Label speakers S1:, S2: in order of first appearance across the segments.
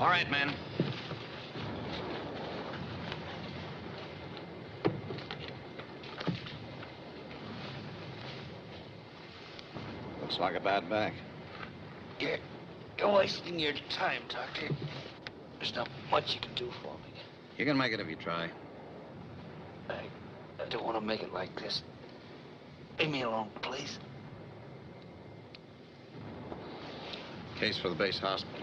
S1: All right, men.
S2: Looks like a bad back.
S3: You're wasting your time, Doctor. There's not much you can do for me.
S2: You can make it if you try.
S3: I don't want to make it like this. Leave me alone, please.
S2: Case for the base hospital.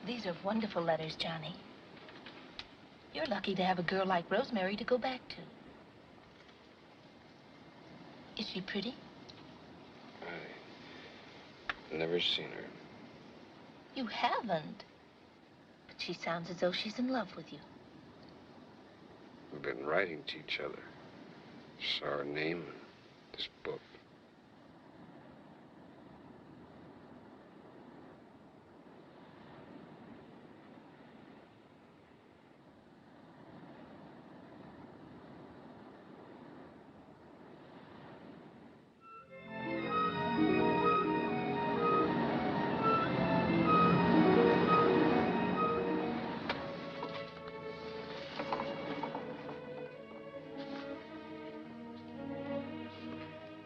S4: These are wonderful letters, Johnny. You're lucky to have a girl like Rosemary to go back to. Is she pretty?
S5: I've never seen her.
S4: You haven't? But she sounds as though she's in love with you.
S5: We've been writing to each other. Saw her name in this book.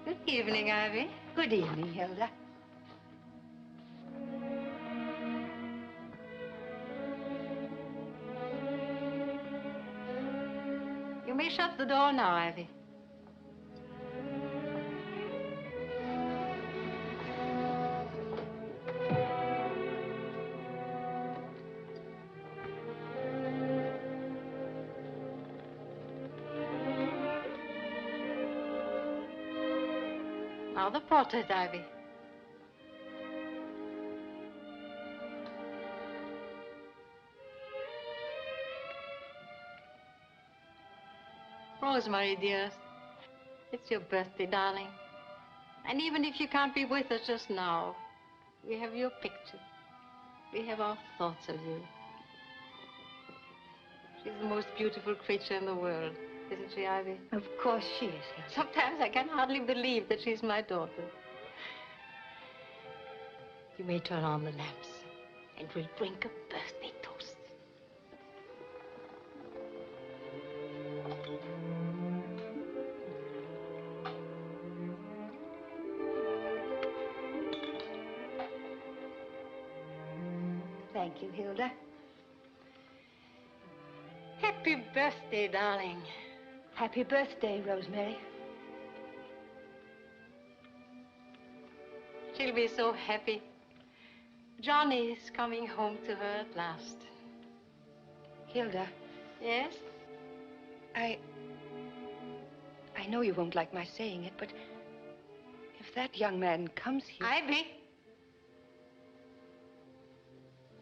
S6: Good evening, Ivy.
S7: Good evening, Hilda.
S6: You may shut the door now, Ivy. Now the portrait, Ivy. Rosemary, dearest, it's your birthday, darling. And even if you can't be with us just now, we have your picture. We have our thoughts of you. She's the most beautiful creature in the world, isn't she, Ivy?
S7: Of course she is, Hilda.
S6: Sometimes I can hardly believe that she's my daughter. You may turn on the lamps, and we'll drink a birthday toast.
S7: Thank you, Hilda.
S6: Happy birthday, darling.
S7: Happy birthday, Rosemary.
S6: She'll be so happy. Johnny is coming home to her at last.
S7: Hilda.
S6: Yes?
S7: I know you won't like my saying it, but if that young man comes here...
S6: Ivy!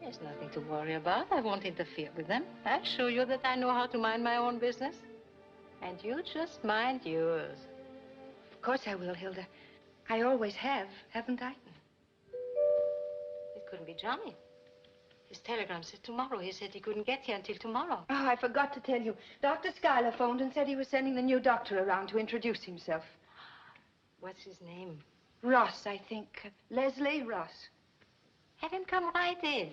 S6: There's nothing to worry about. I won't interfere with them. I'll show you that I know how to mind my own business. And you just mind yours.
S7: Of course I will, Hilda. I always have, haven't I?
S6: It couldn't be Johnny. His telegram said tomorrow. He said he couldn't get here until tomorrow.
S7: Oh, I forgot to tell you. Dr. Schuyler phoned and said he was sending the new doctor around to introduce himself.
S6: What's his name?
S7: Ross, I think. Leslie Ross.
S6: Have him come right in.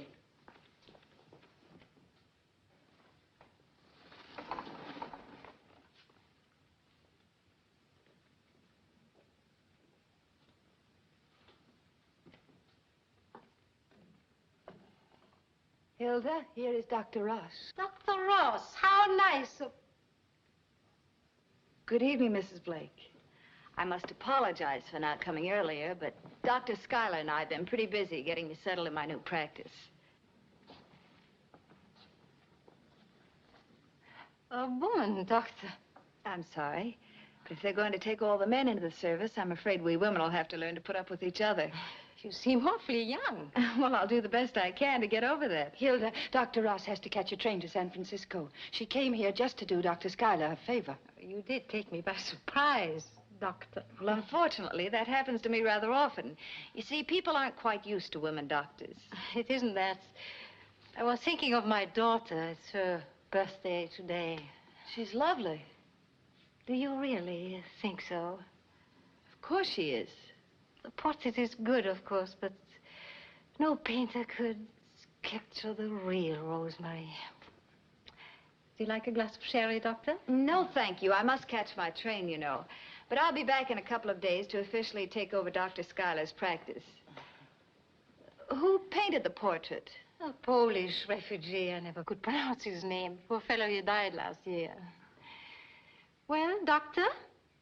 S7: Hilda, here is Dr. Ross.
S6: Dr. Ross, how nice of...
S7: Good evening, Mrs. Blake.
S8: I must apologize for not coming earlier, but Dr. Schuyler and I have been pretty busy getting me settled in my new practice.
S6: A woman, Doctor.
S7: I'm sorry, but if they're going to take all the men into the service, I'm afraid we women will have to learn to put up with each other.
S6: You seem awfully young.
S7: Well, I'll do the best I can to get over that. Hilda, Dr. Ross has to catch a train to San Francisco. She came here just to do Dr. Schuyler a favor.
S6: You did take me by surprise. doctor.
S7: Well, unfortunately, that happens to me rather often. You see, people aren't quite used to women doctors.
S6: It isn't that. I was thinking of my daughter. It's her birthday today.
S7: She's lovely.
S6: Do you really think so?
S7: Of course she is.
S6: The portrait is good, of course, but no painter could capture the real Rosemary. Do you like a glass of sherry, Doctor?
S7: No, thank you. I must catch my train, you know. But I'll be back in a couple of days to officially take over Dr. Schuyler's practice. Who painted the portrait?
S6: A Polish refugee. I never could pronounce his name. Poor fellow, he died last year. Well, Doctor,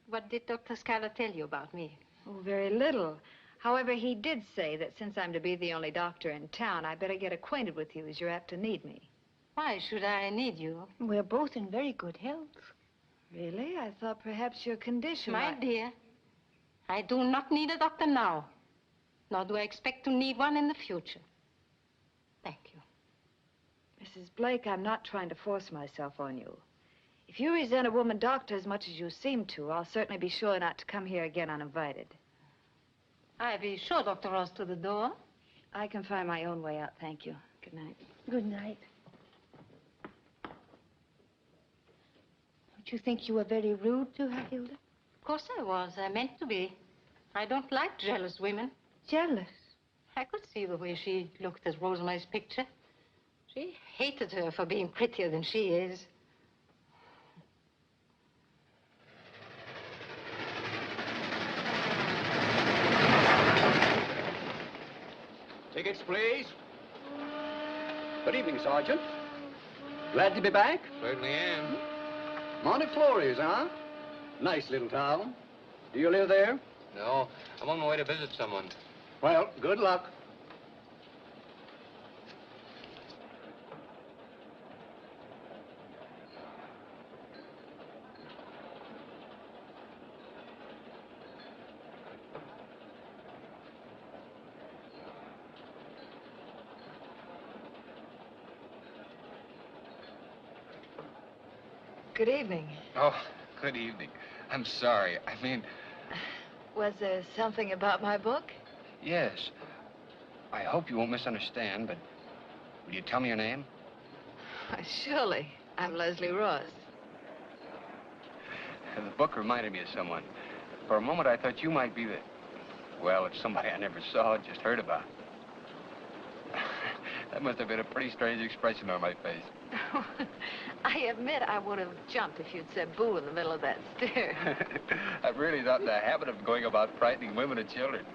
S6: what did Dr. Schuyler tell you about me?
S7: Oh, very little. However, he did say that since I'm to be the only doctor in town, I better get acquainted with you as you're apt to need me.
S6: Why should I need you?
S4: We're both in very good health.
S7: Really? I thought perhaps your condition
S6: My
S7: might...
S6: dear, I do not need a doctor now, nor do I expect to need one in the future. Thank you.
S7: Mrs. Blake, I'm not trying to force myself on you. If you resent a woman doctor as much as you seem to, I'll certainly be sure not to come here again uninvited.
S6: I'll be sure Dr. Ross to the door.
S7: I can find my own way out, thank you. Good night.
S4: Good night. Don't you think you were very rude to her, Hilda?
S6: Of course I was. I meant to be. I don't like jealous women.
S4: Jealous?
S6: I could see the way she looked at Rosemary's picture. She hated her for being prettier than she is.
S1: Tickets, please. Good evening, Sergeant. Glad to be back.
S5: Certainly am.
S1: Monteflores, huh? Nice little town. Do you live there?
S5: No, I'm on my way to visit someone.
S1: Well, good luck.
S7: Good evening.
S5: Oh, good evening. I'm sorry.
S7: Was there something about my book?
S5: Yes. I hope you won't misunderstand, but will you tell me your name?
S7: Surely. I'm Leslie Ross.
S5: The book reminded me of someone. For a moment, I thought you might be well, it's somebody I never saw, just heard about. That must have been a pretty strange expression on my face.
S7: I admit I would have jumped if you'd said boo in the middle of that stare.
S5: I'm really not in the habit of going about frightening women and children.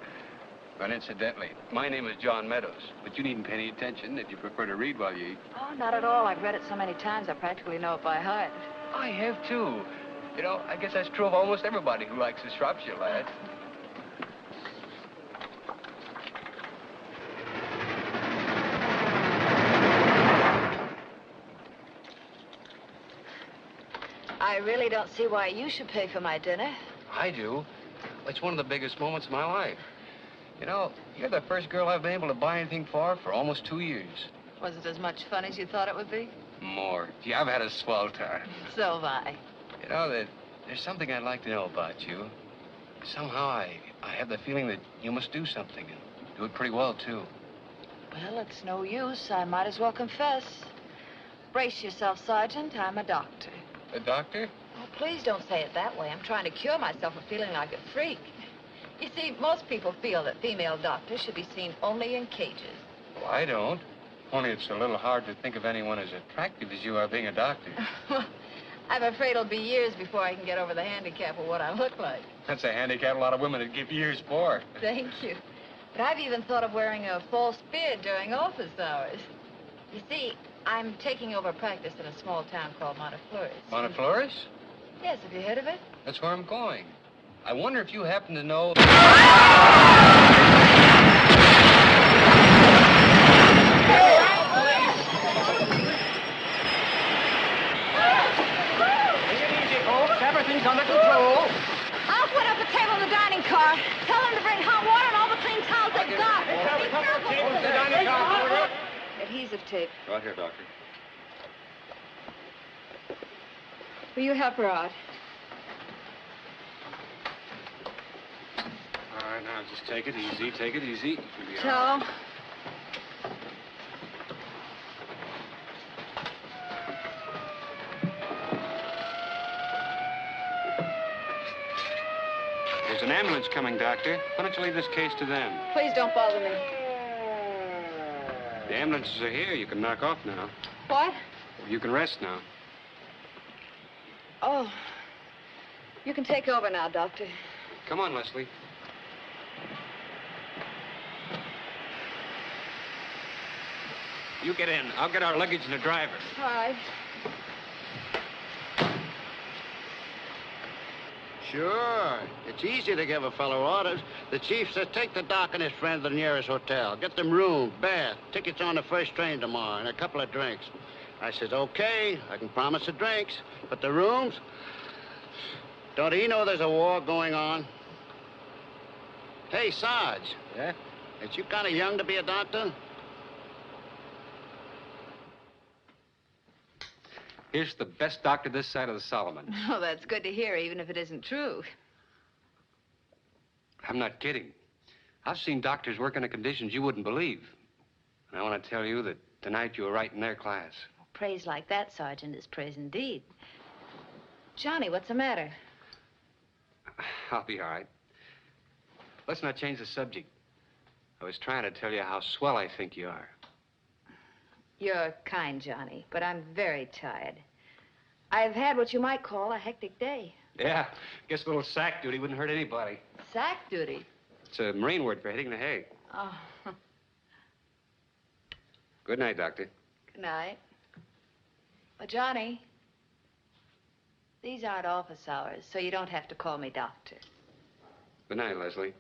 S5: And incidentally, my name is John Meadows, but you needn't pay any attention if you prefer to read while you eat.
S7: Oh, not at all. I've read it so many times I practically know it by heart.
S5: I have, too. You know, I guess that's true of almost everybody who likes a Shropshire lad.
S7: I really don't see why you should pay for my dinner.
S5: I do. It's one of the biggest moments of my life. You know, you're the first girl I've been able to buy anything for almost 2 years.
S7: Was it as much fun as you thought it would be?
S5: More. Gee, I've had a swell time.
S7: So have I.
S5: You know, there's something I'd like to know about you. Somehow I have the feeling that you must do something, and do it pretty well, too.
S7: Well, it's no use. I might as well confess. Brace yourself, Sergeant. I'm a doctor.
S5: A doctor?
S7: Oh, please don't say it that way. I'm trying to cure myself of feeling like a freak. You see, most people feel that female doctors should be seen only in cages.
S5: Well, I don't. Only it's a little hard to think of anyone as attractive as you are being a doctor.
S7: I'm afraid it'll be years before I can get over the handicap of what I look like.
S5: That's a handicap a lot of women would give years for.
S7: Thank you. But I've even thought of wearing a false beard during office hours. You see, I'm taking over practice in a small town called Monteflores.
S5: Monteflores?
S7: Yes, have you heard of it?
S5: That's where I'm going. I wonder if you happen to know...
S1: Everything's under control.
S7: I'll put up a table in the dining car. Tell them to bring hot water and all the clean towels they've got. Be careful. Adhesive tape.
S2: Right here, Doctor.
S7: Will you help her out?
S5: Now, just take it easy. Take it easy. You'll be all
S7: Joe?
S5: right. There's an ambulance coming, Doctor. Why don't you leave this case to them?
S7: Please don't bother me.
S5: The ambulances are here. You can knock off now.
S7: What?
S5: You can rest now.
S7: Oh. You can take over now, Doctor.
S5: Come on, Leslie. You get in. I'll get our luggage and the driver.
S7: All right.
S1: Sure. It's easy to give a fellow orders. The chief says take the doc and his friend to the nearest hotel. Get them room, bath, tickets on the first train tomorrow, and a couple of drinks. I says, okay, I can promise the drinks, but the rooms? Don't he know there's a war going on? Hey, Sarge.
S5: Yeah?
S1: Ain't you kind of young to be a doctor?
S5: Here's the best doctor this side of the Solomon.
S7: Oh, that's good to hear, even if it isn't true.
S5: I'm not kidding. I've seen doctors work under conditions you wouldn't believe. And I want to tell you that tonight you were right in their class.
S8: Praise like that, Sergeant, is praise indeed. Johnny, what's the matter?
S5: I'll be all right. Let's not change the subject. I was trying to tell you how swell I think you are.
S8: You're kind, Johnny, but I'm very tired. I've had what you might call a hectic day.
S5: Yeah, guess a little sack duty wouldn't hurt anybody.
S8: Sack duty?
S5: It's a Marine word for hitting the hay.
S8: Oh,
S5: Good night, Doctor.
S8: good night. But, Johnny, these aren't office hours, so you don't have to call me doctor.
S5: Good night, Leslie.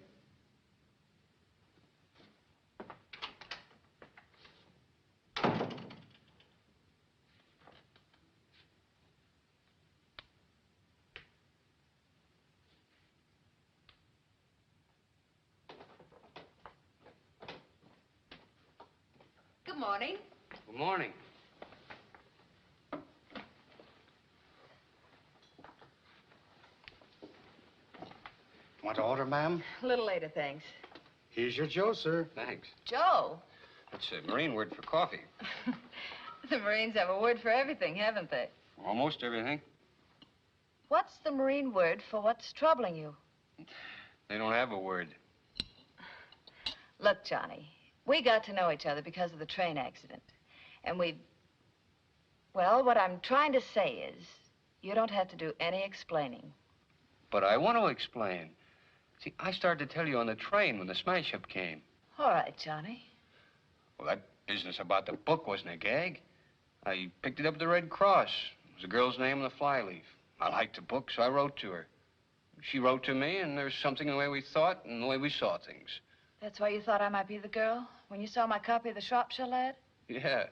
S8: Good morning.
S5: Good morning.
S1: Want to order, ma'am?
S8: A little later, thanks.
S1: Here's your Joe, sir.
S5: Thanks.
S8: Joe?
S5: That's a Marine word for coffee.
S7: The Marines have a word for everything, haven't they?
S5: Almost everything.
S8: What's the Marine word for what's troubling you?
S5: They don't have a word.
S8: Look, Johnny, we got to know each other because of the train accident. And well, what I'm trying to say is, you don't have to do any explaining.
S5: But I want to explain. See, I started to tell you on the train when the smash-up came.
S8: All right, Johnny.
S5: Well, that business about the book wasn't a gag. I picked it up at the Red Cross. It was a girl's name on the flyleaf. I liked the book, so I wrote to her. She wrote to me, and there's something in the way we thought and the way we saw things.
S8: That's why you thought I might be the girl? When you saw my copy of the Shropshire Lad?
S5: Yeah.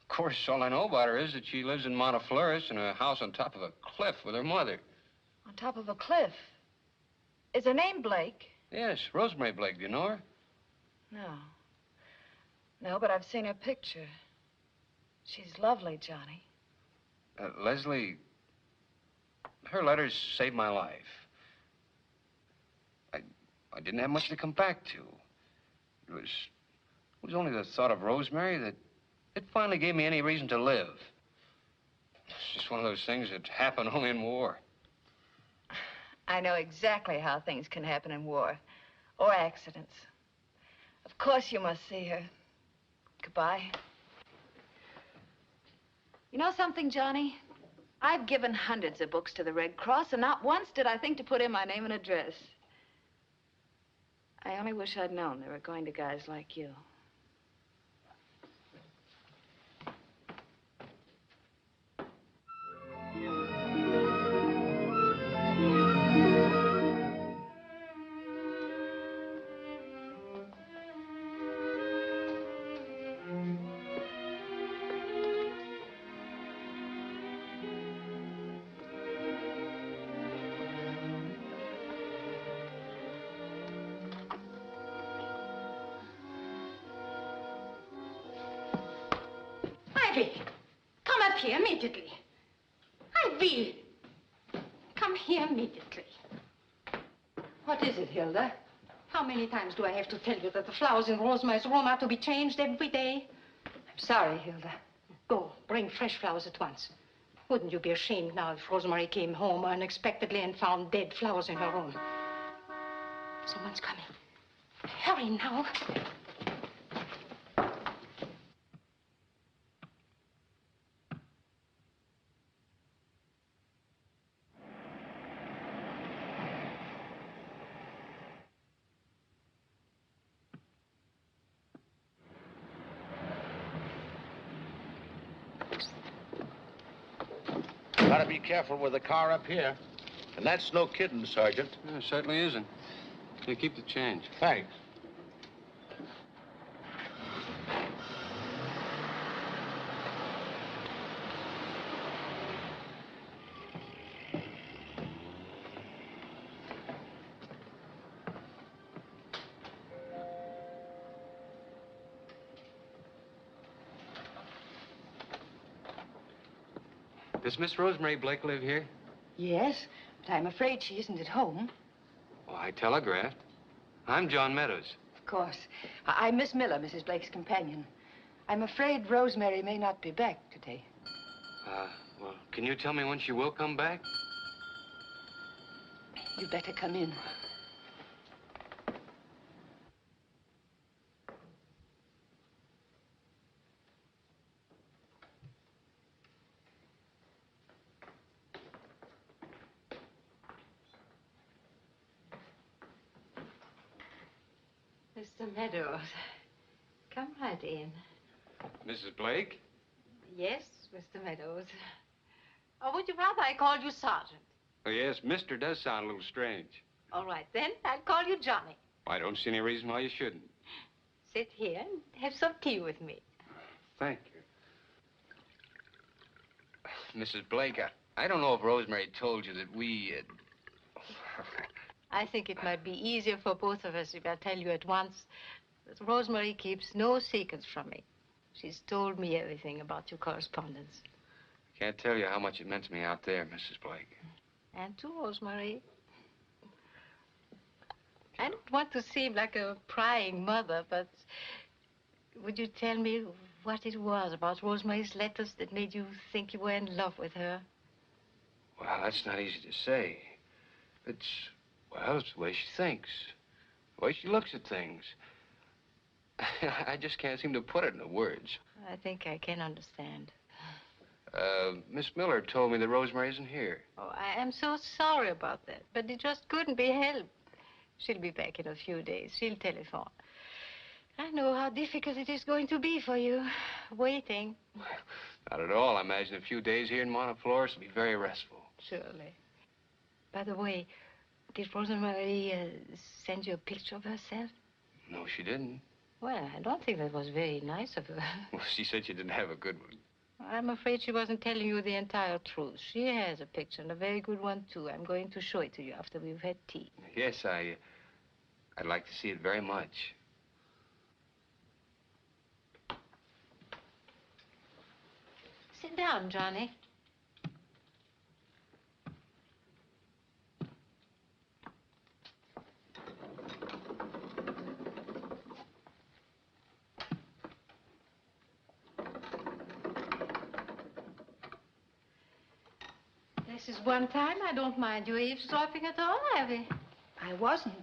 S5: Of course, all I know about her is that she lives in Montefleurs in a house on top of a cliff with her mother.
S8: On top of a cliff. Is her name Blake?
S5: Yes, Rosemary Blake. Do you know her?
S8: No. No, but I've seen her picture. She's lovely, Johnny.
S5: Leslie, her letters saved my life. I didn't have much to come back to. It was only the thought of Rosemary that it finally gave me any reason to live. It's just one of those things that happen only in war.
S8: I know exactly how things can happen in war. Or accidents. Of course you must see her. Goodbye. You know something, Johnny? I've given hundreds of books to the Red Cross, and not once did I think to put in my name and address. I only wish I'd known they were going to guys like you.
S6: Ivy, come up here immediately. Ivy, come here immediately.
S7: What is it, Hilda?
S6: How many times do I have to tell you that the flowers in Rosemary's room are to be changed every day?
S7: I'm sorry, Hilda.
S6: Go, bring fresh flowers at once. Wouldn't you be ashamed now if Rosemary came home unexpectedly and found dead flowers in her room? Someone's coming. Hurry now.
S1: Gotta be careful with the car up here. And that's no kidding, Sergeant.
S5: Yeah, it certainly isn't. Here, keep the change.
S1: Thanks.
S5: Does Miss Rosemary Blake live here?
S7: Yes, but I'm afraid she isn't at home.
S5: Well, I telegraphed. I'm John Meadows.
S7: Of course. I'm Miss Miller, Mrs. Blake's companion. I'm afraid Rosemary may not be back today.
S5: Well, can you tell me when she will come back?
S7: You better come in.
S6: Mr. Meadows, come right in.
S5: Mrs. Blake?
S6: Yes, Mr. Meadows. Or would you rather I called you Sergeant?
S5: Oh, yes, Mr. does sound a little strange.
S6: All right, then. I'll call you Johnny.
S5: I don't see any reason why you shouldn't.
S6: Sit here and have some tea with me.
S5: Thank you. Mrs. Blake, I don't know if Rosemary told you that we...
S6: I think it might be easier for both of us if I tell you at once that Rosemary keeps no secrets from me. She's told me everything about your correspondence.
S5: Can't tell you how much it meant to me out there, Mrs. Blake.
S6: And to Rosemary. I don't want to seem like a prying mother, but would you tell me what it was about Rosemary's letters that made you think you were in love with her?
S5: Well, that's not easy to say. Well, it's the way she thinks, the way she looks at things. I just can't seem to put it into words.
S6: I think I can understand.
S5: Miss Miller told me that Rosemary isn't here.
S6: Oh, I am so sorry about that, but it just couldn't be helped. She'll be back in a few days. She'll telephone. I know how difficult it is going to be for you, waiting.
S5: Not at all. I imagine a few days here in Monteflores will be very restful.
S6: Surely. By the way, did Rosemary send you a picture of herself?
S5: No, she didn't.
S6: Well, I don't think that was very nice of her.
S5: Well, she said she didn't have a good one.
S6: I'm afraid she wasn't telling you the entire truth. She has a picture, and a very good one, too. I'm going to show it to you after we've had tea.
S5: Yes, I'd like to see it very much.
S6: Sit down, Johnny. This is one time I don't mind you eavesdropping at all, Abby.
S7: I wasn't.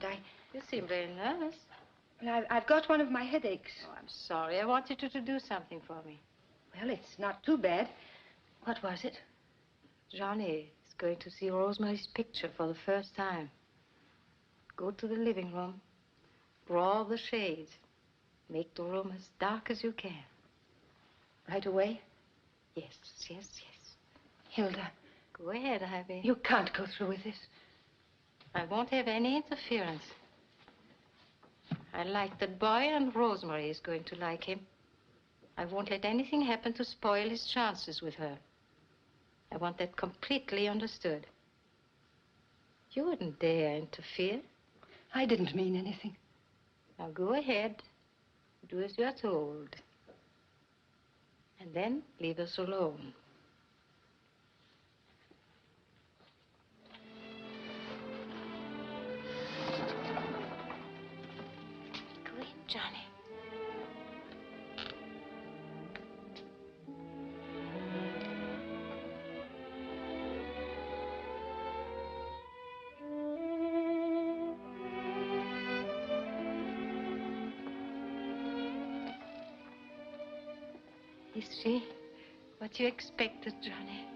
S6: You seem very nervous.
S7: Well, I've got one of my headaches.
S6: Oh, I'm sorry. I wanted you to do something for me.
S7: Well, it's not too bad. What was it?
S6: Johnny is going to see Rosemary's picture for the first time. Go to the living room. Draw the shades. Make the room as dark as you can.
S7: Right away?
S6: Yes, yes, yes.
S7: Hilda.
S6: Go ahead, Abby.
S7: You can't go through with this.
S6: I won't have any interference. I like that boy, and Rosemary is going to like him. I won't let anything happen to spoil his chances with her. I want that completely understood. You wouldn't dare interfere.
S7: I didn't mean anything.
S6: Now go ahead. Do as you're told. And then leave us alone. Johnny. Is she what you expected, Johnny?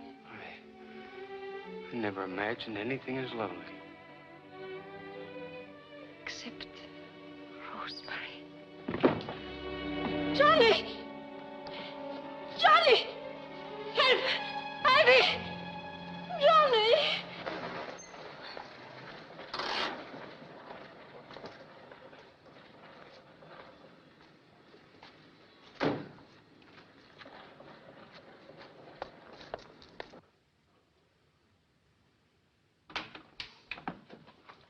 S5: I never imagined anything as lovely.
S6: Except Rosemary. Johnny! Johnny! Help! Ivy! Johnny!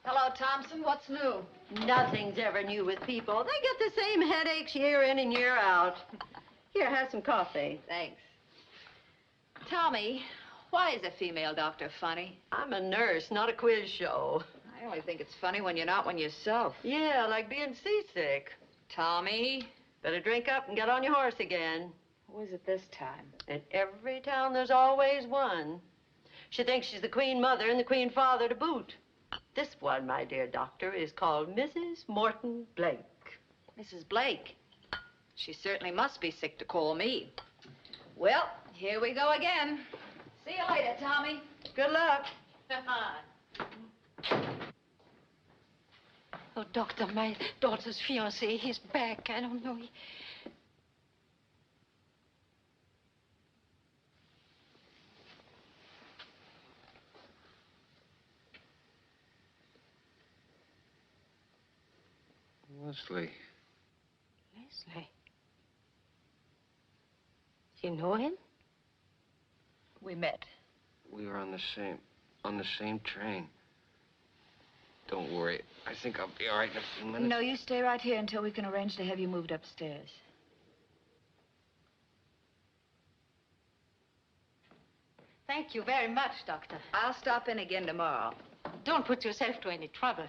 S7: Hello, Thompson. What's new?
S9: Nothing's ever new with people. They get the same headaches year in and year out. Here, have some coffee.
S7: Thanks. Tell me, why is a female doctor funny?
S9: I'm a nurse, not a quiz show.
S7: I only think it's funny when you're not one yourself.
S9: Yeah, like being seasick.
S7: Tommy,
S9: Better drink up and get on your horse again.
S7: who is it this time?
S9: In every town, there's always one. She thinks she's the queen mother and the queen father to boot. This one, my dear doctor, is called Mrs. Morton Blake.
S7: Mrs. Blake. She certainly must be sick to call me. Well, here we go again. See you later, Tommy.
S9: Good luck.
S6: Oh, doctor, my daughter's fiancé, he's back. I don't know.
S5: Leslie.
S6: Leslie. You know him?
S7: We met.
S5: We were on the same train. Don't worry. I think I'll be all right in a few minutes.
S7: No, you stay right here until we can arrange to have you moved upstairs.
S6: Thank you very much, doctor.
S7: I'll stop in again tomorrow.
S6: Don't put yourself to any trouble.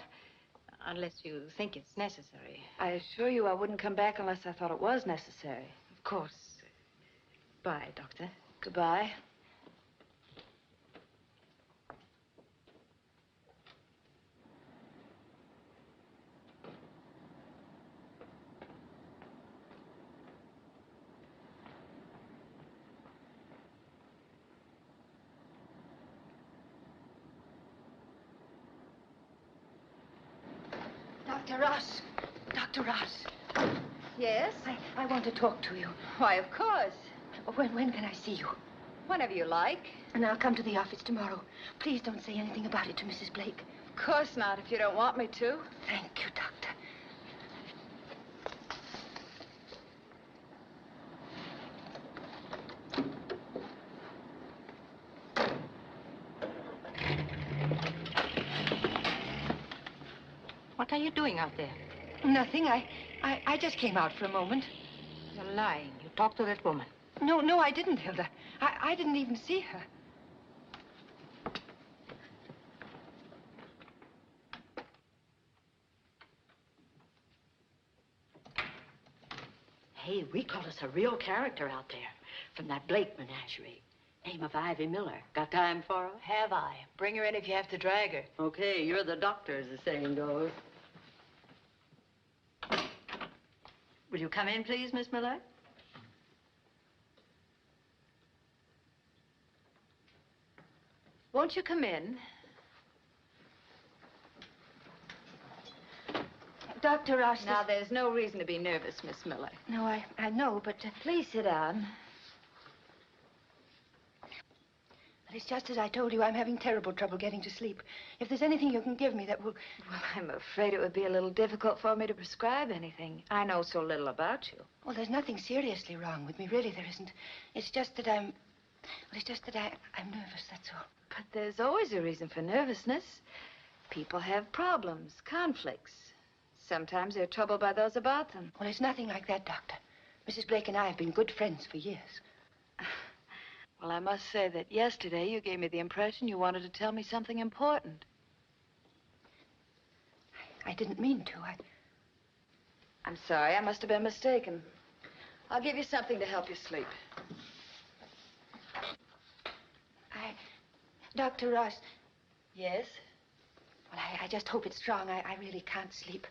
S6: Unless you think it's necessary.
S7: I assure you I wouldn't come back unless I thought it was necessary.
S6: Of course. Bye, doctor.
S7: Goodbye.
S4: Dr. Ross. Dr. Ross.
S7: Yes?
S4: I want to talk to you.
S7: Why, of course.
S4: When can I see you?
S7: Whenever you like.
S4: And I'll come to the office tomorrow. Please don't say anything about it to Mrs. Blake.
S7: Of course not, if you don't want me to.
S4: Thank you, Doctor.
S6: What are you doing out there?
S4: Nothing. I just came out for a moment.
S6: You're lying. You talked to that woman.
S4: No, I didn't, Hilda. I didn't even see her.
S9: Hey, we call us a real character out there from that Blake menagerie. Name of Ivy Miller. Got time for her?
S7: Have I? Bring her in if you have to drag her.
S9: Okay, you're the doctor, as the saying goes. Will you come in, please, Miss Miller?
S7: Won't you come in?
S4: Dr. Ross.
S7: Now, there's no reason to be nervous, Miss Miller.
S4: No, I know, but...
S7: Please sit down.
S4: But it's just as I told you, I'm having terrible trouble getting to sleep. If there's anything you can give me that will...
S7: Well, I'm afraid it would be a little difficult for me to prescribe anything. I know so little about you.
S4: Well, there's nothing seriously wrong with me, really, there isn't. It's just that I'm... Well, it's just that I'm nervous, that's all.
S7: But there's always a reason for nervousness. People have problems, conflicts. Sometimes they're troubled by those about them.
S4: Well, it's nothing like that, Doctor. Mrs. Blake and I have been good friends for years.
S7: Well, I must say that yesterday you gave me the impression you wanted to tell me something important.
S4: I didn't mean to.
S7: I'm sorry. I must have been mistaken. I'll give you something to help you sleep.
S4: Dr. Ross,
S7: Yes?
S4: well, I just hope it's strong. I really can't sleep.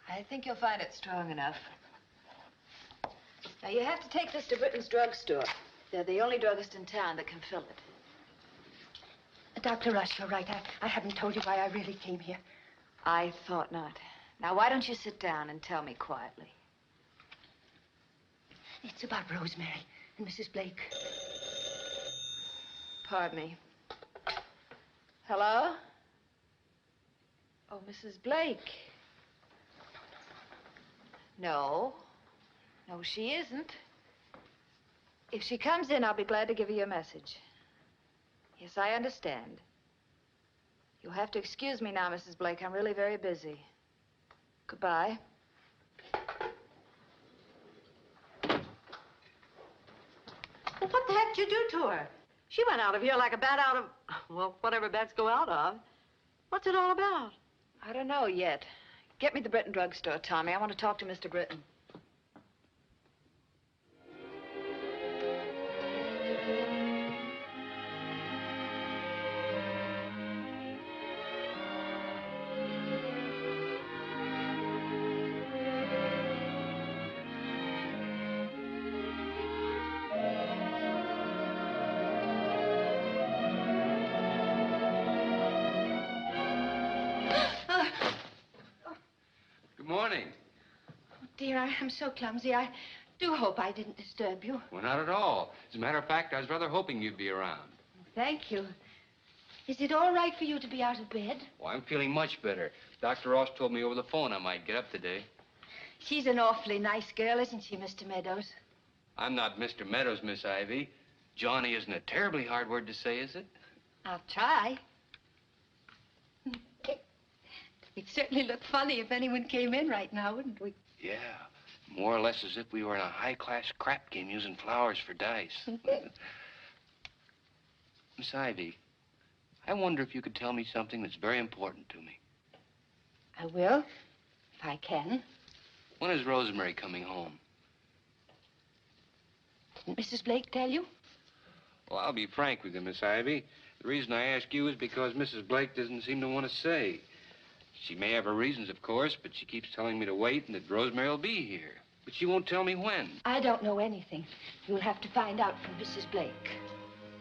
S7: I think you'll find it strong enough. Now, you have to take this to Britton's drugstore. They're the only druggist in town that can fill it.
S4: Dr. Ross, you're right. I haven't told you why I really came here.
S7: I thought not. Now, why don't you sit down and tell me quietly?
S4: It's about Rosemary and Mrs. Blake.
S7: Pardon me. Hello? Oh, Mrs. Blake. No. No, she isn't. If she comes in, I'll be glad to give her your message. Yes, I understand. You'll have to excuse me now, Mrs. Blake. I'm really very busy. Goodbye.
S9: Well, what the heck did you do to her? She went out of here like a bat out of, well, whatever bats go out of. What's it all about?
S7: I don't know yet. Get me the Britton drugstore, Tommy. I want to talk to Mr. Britton.
S5: Good morning.
S4: Dear, I'm so clumsy. I do hope I didn't disturb you.
S5: Well, not at all. As a matter of fact, I was rather hoping you'd be around.
S4: Thank you. Is it all right for you to be out of bed?
S5: Well, I'm feeling much better. Dr. Ross told me over the phone I might get up today.
S4: She's an awfully nice girl, isn't she, Mr. Meadows?
S5: I'm not Mr. Meadows, Miss Ivy. Johnny isn't a terribly hard word to say, is it?
S4: I'll try. We'd certainly look funny if anyone came in right now, wouldn't we?
S5: Yeah, more or less as if we were in a high-class crap game using flowers for dice. Miss Ivy, I wonder if you could tell me something that's very important to me.
S4: I will, if I can.
S5: When is Rosemary coming home?
S4: Didn't Mrs. Blake tell you?
S5: Well, I'll be frank with you, Miss Ivy. The reason I ask you is because Mrs. Blake doesn't seem to want to say. She may have her reasons, of course, but she keeps telling me to wait and that Rosemary will be here. But she won't tell me when.
S4: I don't know anything. You'll have to find out from Mrs. Blake.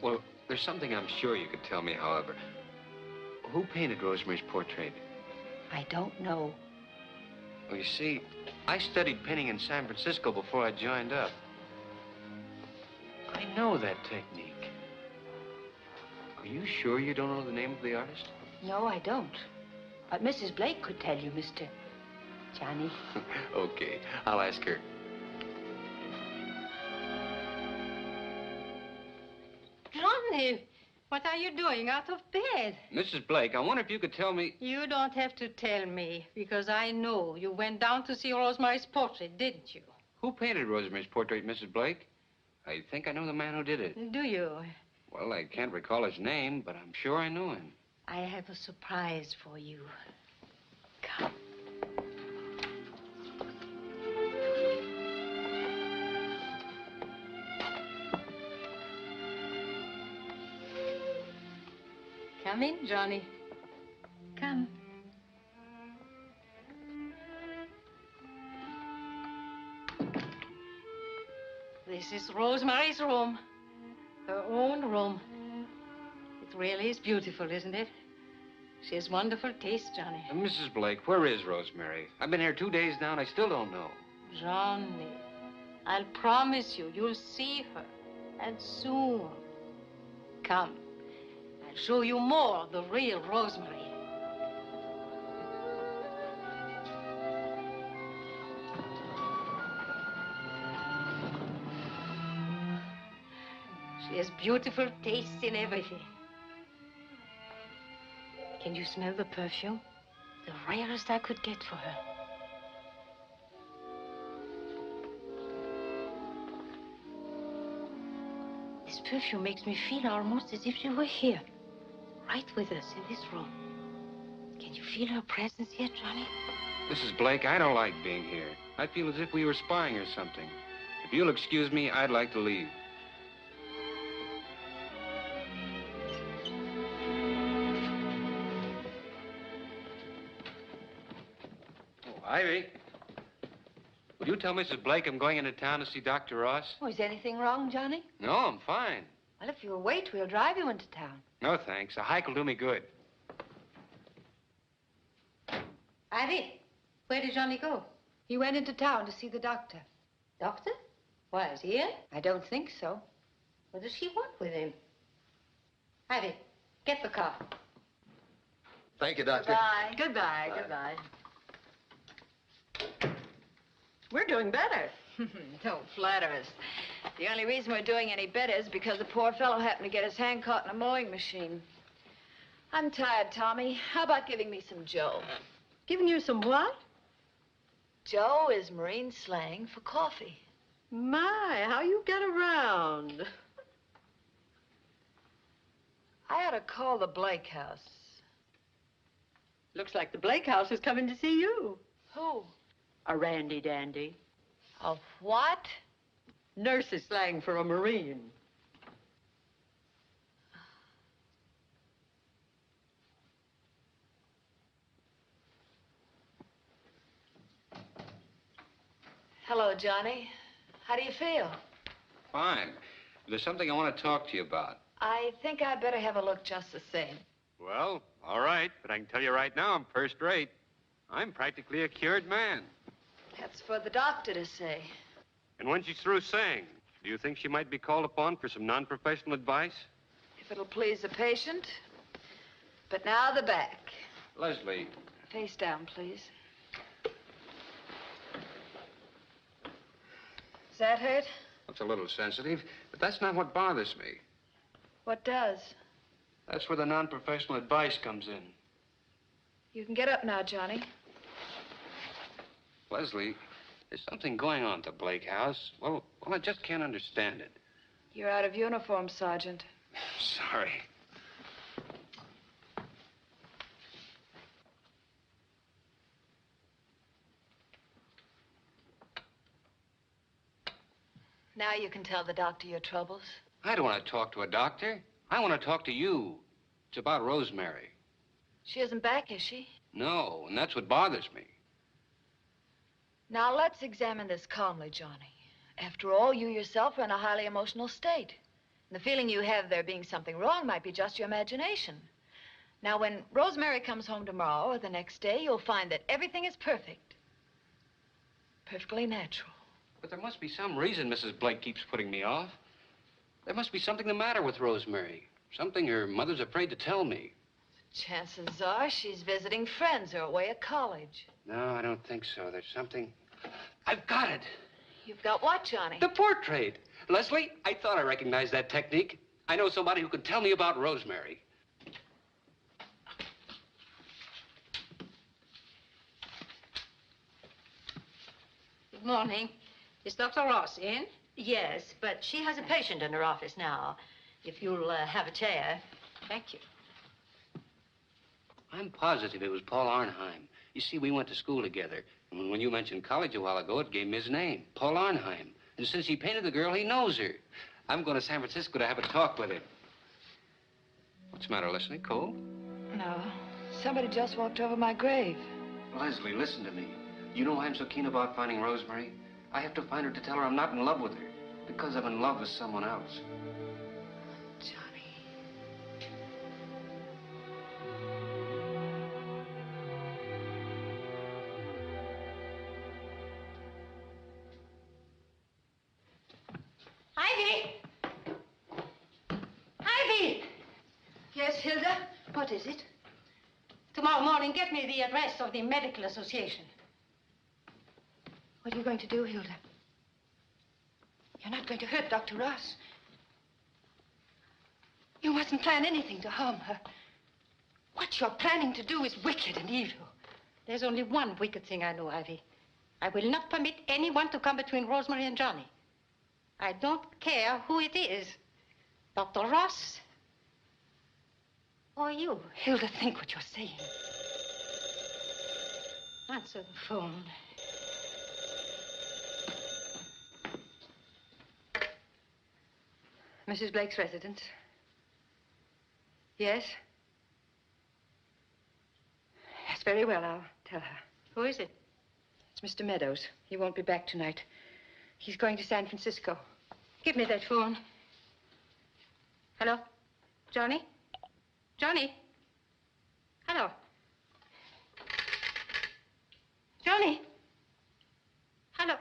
S5: Well, there's something I'm sure you could tell me, however. Who painted Rosemary's portrait?
S4: I don't know.
S5: Well, you see, I studied painting in San Francisco before I joined up. I know that technique. Are you sure you don't know the name of the artist?
S4: No, I don't. But Mrs. Blake could tell you, Mr. Johnny.
S5: Okay, I'll ask her.
S6: Johnny, what are you doing out of bed?
S5: Mrs. Blake, I wonder if you could tell me...
S6: You don't have to tell me, because I know you went down to see Rosemary's portrait, didn't you?
S5: Who painted Rosemary's portrait, Mrs. Blake? I think I know the man who did it.
S6: Do you?
S5: Well, I can't recall his name, but I'm sure I know him.
S6: I have a surprise for you. Come. Come in, Johnny. Come. This is Rosemary's room. Her own room. It really is beautiful, isn't it? She has wonderful taste, Johnny.
S5: Mrs. Blake, where is Rosemary? I've been here 2 days now, and I still don't know.
S6: Johnny, I'll promise you, you'll see her. And soon. Come. I'll show you more of the real Rosemary. She has beautiful taste in everything. Can you smell the perfume? The rarest I could get for her. This perfume makes me feel almost as if she were here, right with us in this room. Can you feel her presence here, Johnny?
S5: Mrs. Blake, I don't like being here. I feel as if we were spying or something. If you'll excuse me, I'd like to leave. Oh, Ivy. Will you tell Mrs. Blake I'm going into town to see Dr. Ross?
S7: Oh, is anything wrong, Johnny?
S5: No, I'm fine.
S7: Well, if you'll wait, we'll drive you into town.
S5: No, thanks. A hike will do me good.
S6: Ivy, where did Johnny go?
S7: He went into town to see the doctor.
S6: Doctor? Why, is he ill?
S7: I don't think so.
S6: What does she want with him? Ivy, get the car.
S2: Thank you, Doctor.
S9: Goodbye. Goodbye. Goodbye. We're doing better.
S7: Don't flatter us. The only reason we're doing any better is because the poor fellow happened to get his hand caught in a mowing machine. I'm tired, Tommy. How about giving me some Joe?
S9: Giving you some what?
S7: Joe is Marine slang for coffee.
S9: My, how you get around.
S7: I ought to call the Blake house.
S9: Looks like the Blake house is coming to see you.
S7: Who?
S9: A randy dandy.
S7: A what?
S9: Nurse's slang for a Marine.
S7: Hello, Johnny. How do you feel?
S5: Fine. There's something I want to talk to you about.
S7: I think I better have a look just the same.
S5: Well, all right, but I can tell you right now I'm first rate. I'm practically a cured man.
S7: That's for the doctor to say.
S5: And when she's through saying, do you think she might be called upon for some non-professional advice?
S7: If it'll please the patient. But now the back.
S5: Leslie.
S7: Face down, please. Does that hurt?
S5: That's a little sensitive, but that's not what bothers me.
S7: What does?
S5: That's where the non-professional advice comes in.
S7: You can get up now, Johnny.
S5: Leslie, there's something going on at the Blake house. Well, I just can't understand it.
S7: You're out of uniform, Sergeant.
S5: Sorry.
S7: Now you can tell the doctor your troubles.
S5: I don't want to talk to a doctor. I want to talk to you. It's about Rosemary.
S7: She isn't back, is she?
S5: No, and that's what bothers me.
S7: Now let's examine this calmly, Johnny. After all, you yourself are in a highly emotional state. And the feeling you have there being something wrong might be just your imagination. Now, when Rosemary comes home tomorrow or the next day, you'll find that everything is perfect. Perfectly natural.
S5: But there must be some reason Mrs. Blake keeps putting me off. There must be something the matter with Rosemary. Something her mother's afraid to tell me.
S7: Chances are she's visiting friends or away at college.
S5: No, I don't think so. There's something... I've got it.
S7: You've got what, Johnny?
S5: The portrait. Leslie, I thought I recognized that technique. I know somebody who can tell me about Rosemary.
S6: Good morning. Is Dr. Ross in?
S9: Yes, but she has a patient in her office now. If you'll have a chair.
S6: Thank you.
S5: I'm positive it was Paul Arnheim. You see, we went to school together. And when you mentioned college a while ago, it gave me his name, Paul Arnheim. And since he painted the girl, he knows her. I'm going to San Francisco to have a talk with him. What's the matter, Leslie? Cold?
S7: No. Somebody just walked over my grave.
S5: Leslie, listen to me. You know why I'm so keen about finding Rosemary? I have to find her to tell her I'm not in love with her. Because I'm in love with someone else.
S7: Johnny.
S6: Ivy! Ivy!
S7: Yes, Hilda? What is it?
S6: Tomorrow morning, get me the address of the Medical Association.
S7: What are you going to do, Hilda? You're not going to hurt Dr. Ross. You mustn't plan anything to harm her. What you're planning to do is wicked and evil.
S6: There's only one wicked thing I know, Ivy. I will not permit anyone to come between Rosemary and Johnny. I don't care who it is. Dr. Ross or you.
S7: Hilda, think what you're saying.
S6: Answer the phone.
S8: Mrs. Blake's residence? Yes? Yes, very well. I'll tell her.
S6: Who is it?
S8: It's Mr. Meadows. He won't be back tonight. He's going to San Francisco.
S6: Give me that phone. Hello? Johnny? Johnny? Hello? Johnny? Hello?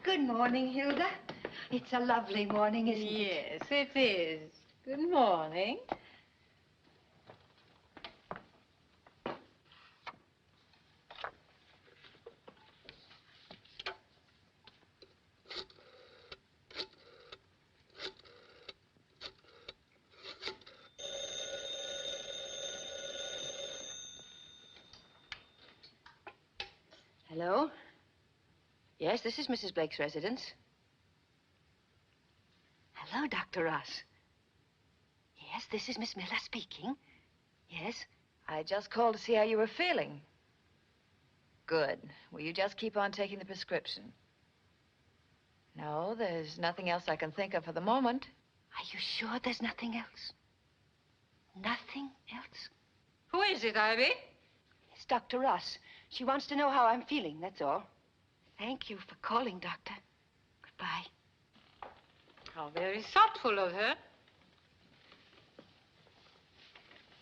S7: Good morning, Hilda. It's a lovely morning, isn't it?
S6: Yes, it is. Good morning.
S8: Hello? Yes, this is Mrs. Blake's residence. Hello, Dr. Ross. Yes, this is Miss Miller speaking. Yes, I just called to see how you were feeling. Good. Will you just keep on taking the prescription? No, there's nothing else I can think of for the moment. Are you sure there's nothing else? Nothing else?
S6: Who is it, Ivy?
S8: It's Dr. Ross. She wants to know how I'm feeling, that's all. Thank you for calling, Doctor. Goodbye.
S6: How very thoughtful of her.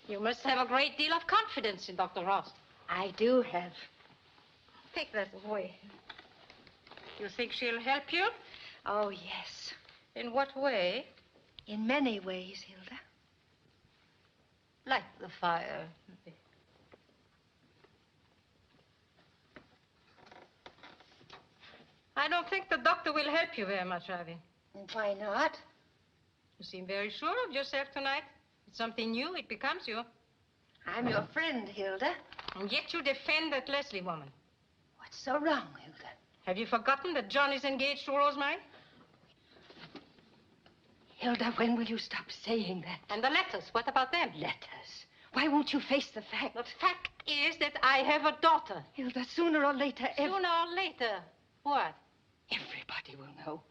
S6: You must have a great deal of confidence in Dr. Ross.
S8: I do have.
S6: Take that away. You think she'll help you?
S8: Oh, yes.
S6: In what way?
S8: In many ways, Hilda.
S6: Light the fire. I don't think the doctor will help you very much, Ivy.
S8: Why not?
S6: You seem very sure of yourself tonight. It's something new. It becomes you.
S8: I'm your friend, Hilda.
S6: And yet you defend that Leslie woman.
S8: What's so wrong, Hilda?
S6: Have you forgotten that John is engaged to Rosemary?
S8: Hilda, when will you stop saying that?
S6: And the letters, what about them?
S8: Letters. Why won't you face the fact?
S6: The fact is that I have a daughter.
S8: Hilda, sooner or later...
S6: Sooner or later. What?
S8: Everybody will know.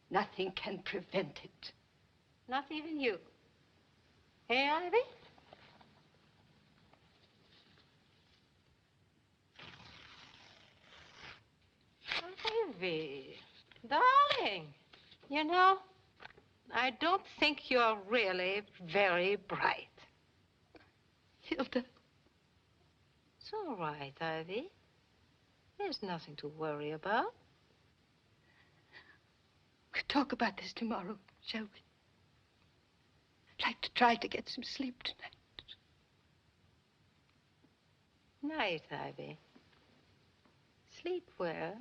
S8: Nothing can prevent it.
S6: Not even you. Hey, Ivy? Ivy, darling, you know, I don't think you're really very bright.
S8: Hilda.
S6: It's all right, Ivy. There's nothing to worry about.
S8: We'll talk about this tomorrow,
S10: Shall we? I'd like to try to get some sleep tonight.
S6: Night, Ivy. Sleep well.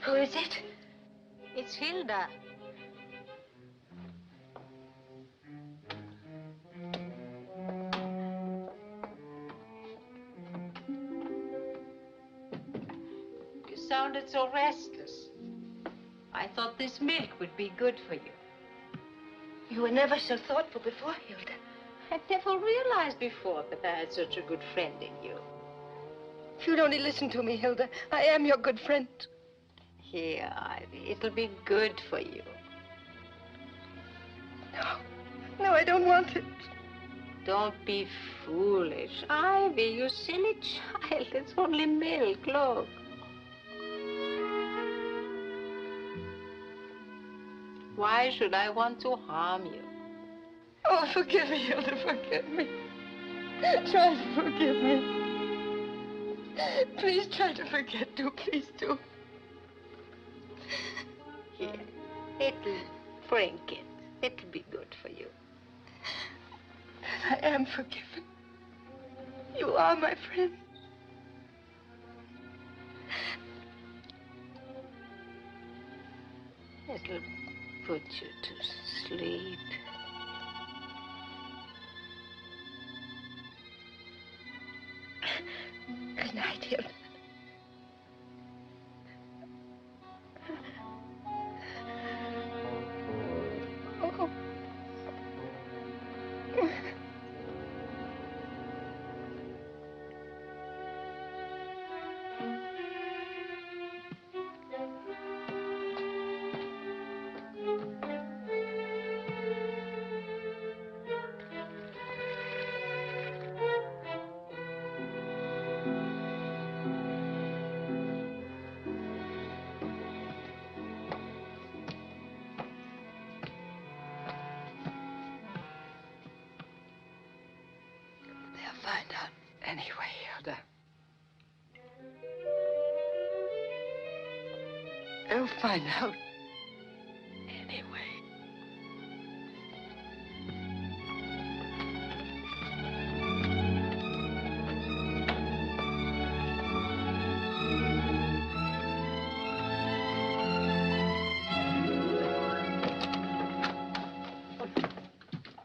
S8: Who is it?
S6: It's Hilda. You sounded so restless. I thought this milk would be good for you.
S8: You were never so thoughtful before, Hilda.
S6: I never realized before that I had such a good friend in you.
S10: If you'd only listen to me, Hilda, I am your good friend.
S6: Here, Ivy, it'll be good for you.
S10: No, I don't want it.
S6: Don't be foolish. Ivy, you silly child. It's only milk, look. Why should I want to harm you?
S10: Oh, forgive me, Hilda, forgive me. Try to forgive me. Please try to forget, do, please do.
S6: Here, it'll drink it. It'll be good for you.
S10: I am forgiven. You are my friend.
S6: It'll put you to sleep.
S10: Good night, Hilda. Oh. They'll find out anyway, Hilda. They'll find out anyway.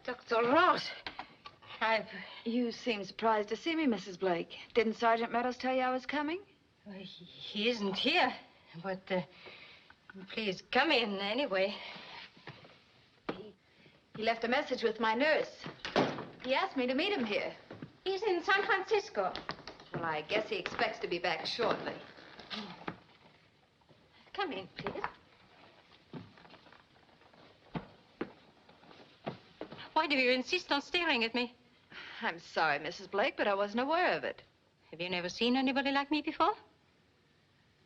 S7: Dr. Ross. You seem surprised to see me, Mrs. Blake. Didn't Sergeant Meadows tell you I was coming?
S6: He isn't here, but please come in anyway.
S7: He left a message with my nurse. He asked me to meet him here.
S6: He's in San Francisco.
S7: Well, I guess he expects to be back shortly.
S6: Come in, please. Why do you insist on staring at me?
S7: I'm sorry, Mrs. Blake, but I wasn't aware of it.
S6: Have you never seen anybody like me before?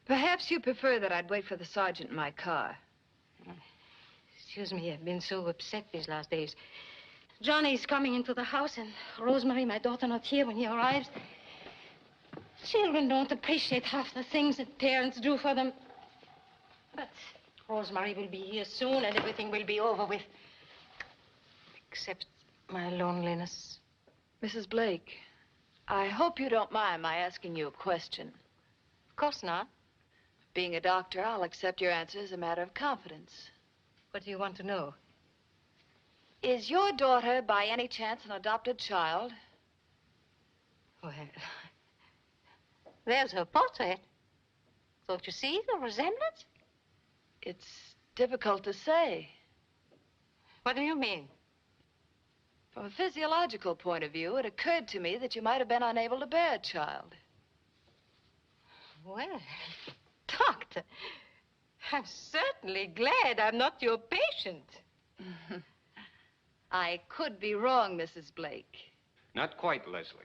S7: Perhaps you prefer that I'd wait for the sergeant in my car.
S6: Excuse me, I've been so upset these last days. Johnny's coming into the house, and Rosemary, my daughter, not here when he arrives. Children don't appreciate half the things that parents do for them. But Rosemary will be here soon, and everything will be over with. Except my loneliness.
S7: Mrs. Blake, I hope you don't mind my asking you a question.
S6: Of course not.
S7: Being a doctor, I'll accept your answer as a matter of confidence.
S6: What do you want to know?
S7: Is your daughter, by any chance, an adopted child?
S6: Well, there's her portrait. Don't you see the resemblance?
S7: It's difficult to say.
S6: What do you mean?
S7: From a physiological point of view, it occurred to me that you might have been unable to bear a child.
S6: Well, doctor, I'm certainly glad I'm not your patient.
S8: I could be wrong, Mrs. Blake.
S5: Not quite, Leslie.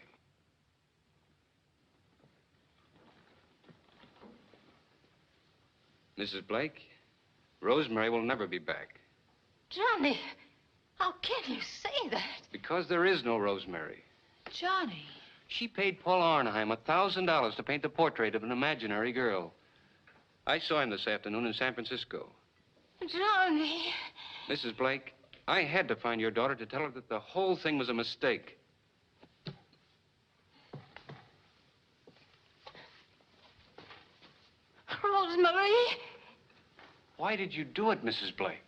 S5: Mrs. Blake, Rosemary will never be back.
S6: Johnny, how can you say that?
S5: Because there is no Rosemary.
S8: Johnny.
S5: She paid Paul Arnheim $1,000 to paint the portrait of an imaginary girl. I saw him this afternoon in San Francisco.
S6: Johnny.
S5: Mrs. Blake, I had to find your daughter to tell her that the whole thing was a mistake.
S6: Rosemary.
S5: Why did you do it, Mrs. Blake?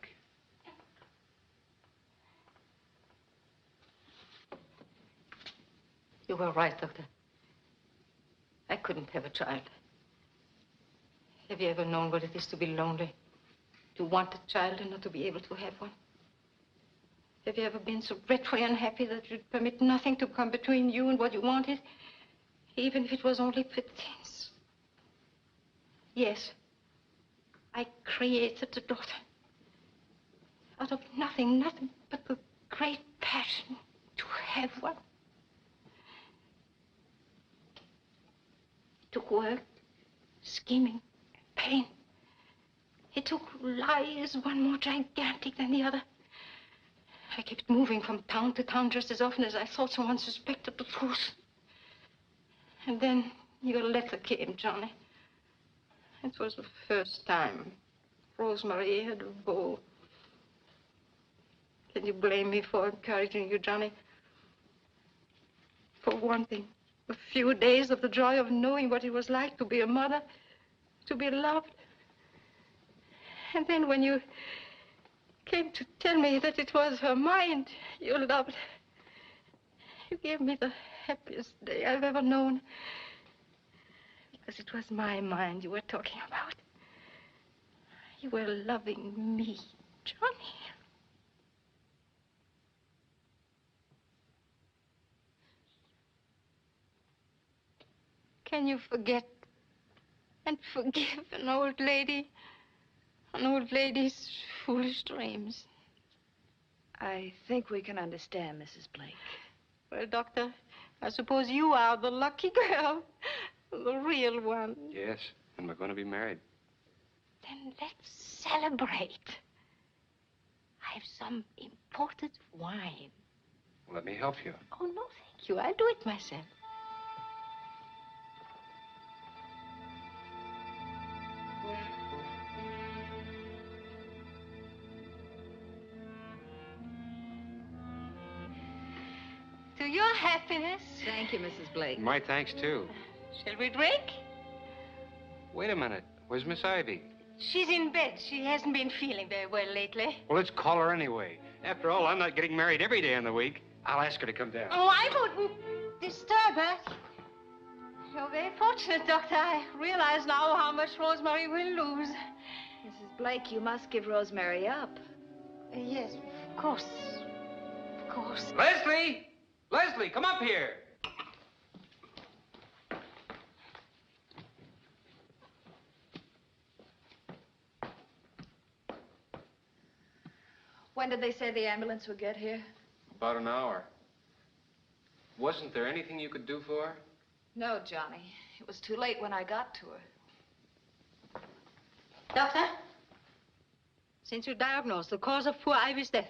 S6: You were right, Doctor. I couldn't have a child. Have you ever known what it is to be lonely? To want a child and not to be able to have one? Have you ever been so dreadfully unhappy that you'd permit nothing to come between you and what you wanted? Even if it was only pretense? Yes. I created a daughter. Out of nothing but the great passion to have one. It took work, scheming, pain. It took lies, one more gigantic than the other. I kept moving from town to town just as often as I thought someone suspected the truth. And then your letter came, Johnny. It was the first time Rosemary had a beau. Can you blame me for encouraging you, Johnny? For one thing, a few days of the joy of knowing what it was like to be a mother, to be loved. And then when you came to tell me that it was her mind you loved, you gave me the happiest day I've ever known. Because it was my mind you were talking about. You were loving me, Johnny. Can you forget and forgive an old lady's foolish dreams?
S8: I think we can understand, Mrs. Blake.
S6: Well, Doctor, I suppose you are the lucky girl, the real one.
S5: Yes, and we're going to be married.
S6: Then let's celebrate. I have some imported wine.
S5: Let me help you.
S6: Oh, no, thank you. I'll do it myself. To your happiness.
S8: Thank you, Mrs. Blake.
S5: My thanks, too.
S6: Shall we drink?
S5: Wait a minute. Where's Miss Ivy?
S6: She's in bed. She hasn't been feeling very well lately.
S5: Well, let's call her anyway. After all, I'm not getting married every day in the week. I'll ask her to come down.
S6: Oh, I wouldn't disturb her. You're very fortunate, Doctor. I realize now how much Rosemary will lose.
S8: Mrs. Blake, you must give Rosemary up.
S6: Yes, of course. Of course.
S5: Leslie! Leslie, come up here.
S8: When did they say the ambulance would get here?
S5: About an hour. Wasn't there anything you could do for her?
S8: No, Johnny. It was too late when I got to her.
S6: Doctor, since you diagnosed the cause of poor Ivy's death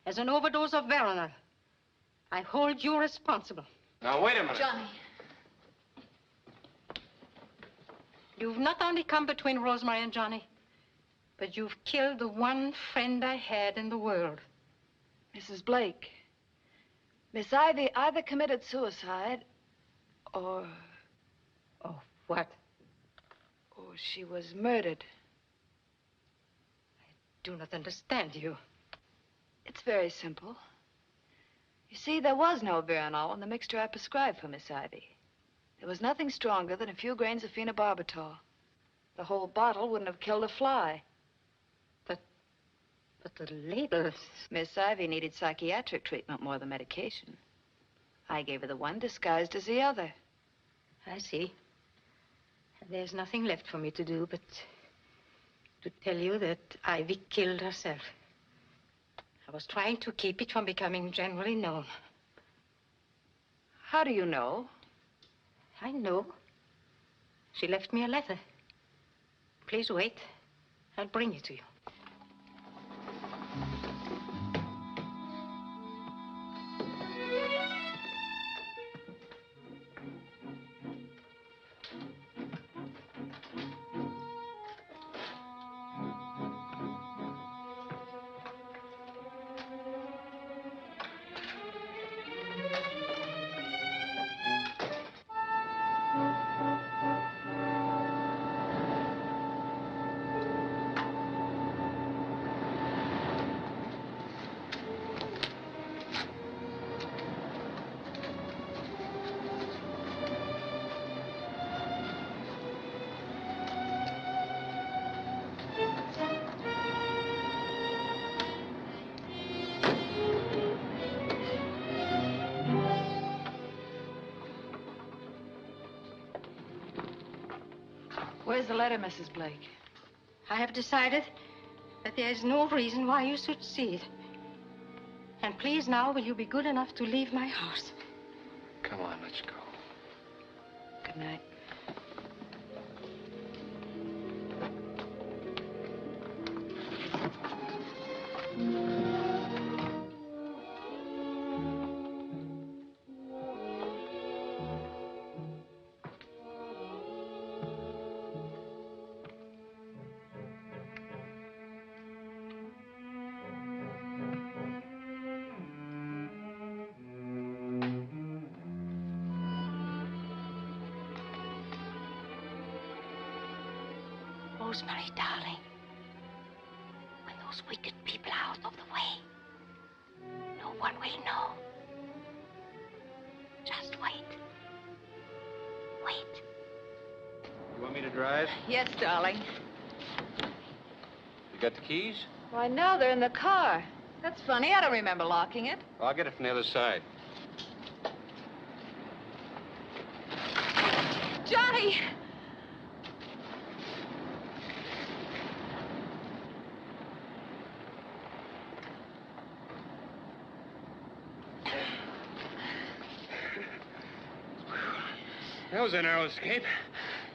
S6: as an overdose of Veronal, I hold you responsible.
S5: Now, wait a minute.
S8: Johnny.
S6: You've not only come between Rosemary and Johnny, but you've killed the one friend I had in the world.
S8: Mrs. Blake, Miss Ivy either committed suicide or...
S6: Oh, what?
S8: Or she was murdered.
S6: I do not understand you.
S8: It's very simple. You see, there was no Veronal in the mixture I prescribed for Miss Ivy. There was nothing stronger than a few grains of phenobarbital. The whole bottle wouldn't have killed a fly.
S6: But the label...
S8: Miss Ivy needed psychiatric treatment more than medication. I gave her the one disguised as the other.
S6: I see. There's nothing left for me to do but to tell you that Ivy killed herself. I was trying to keep it from becoming generally known.
S7: How do you know?
S6: I know. She left me a letter. Please wait. I'll bring it to you.
S7: Where's the letter, Mrs. Blake?
S6: I have decided that there is no reason why you should see it. And please now, will you be good enough to leave my house?
S5: Come on, let's go.
S7: Good night.
S4: Rosemary, darling, when those wicked people are out of the way, no one will know. Just wait. Wait.
S5: You want me to drive?
S7: Yes, darling.
S5: You got the keys?
S7: Why, no, they're in the car. That's funny. I don't remember locking it.
S5: Well, I'll get it from the other side.
S7: Johnny!
S5: That was a narrow escape.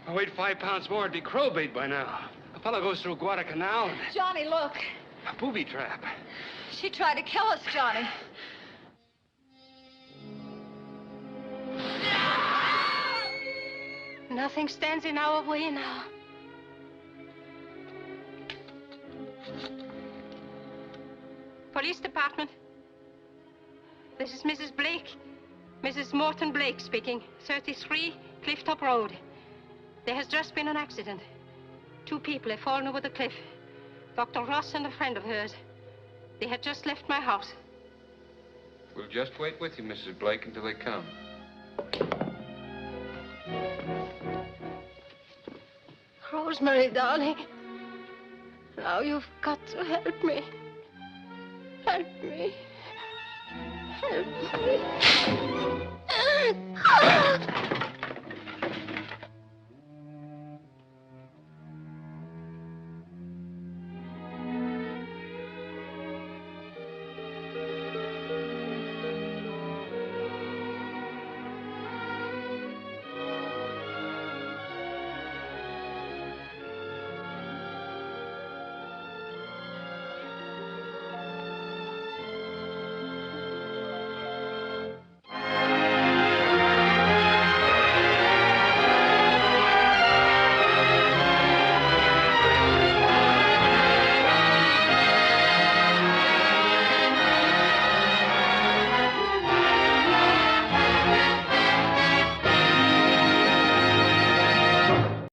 S5: If I weighed 5 pounds more, it'd be crow bait by now. A fellow goes through Guadalcanal and
S7: Johnny, look.
S5: a booby trap.
S7: She tried to kill us, Johnny.
S6: Nothing stands in our way now. Police department. This is Mrs. Blake. Mrs. Morton Blake speaking. 33 Clifftop Road. There has just been an accident. 2 people have fallen over the cliff. Dr. Ross and a friend of hers. They had just left my house.
S5: We'll just wait with you, Mrs. Blake, until they come.
S6: Rosemary, darling. Now you've got to help me. Help me. Help me.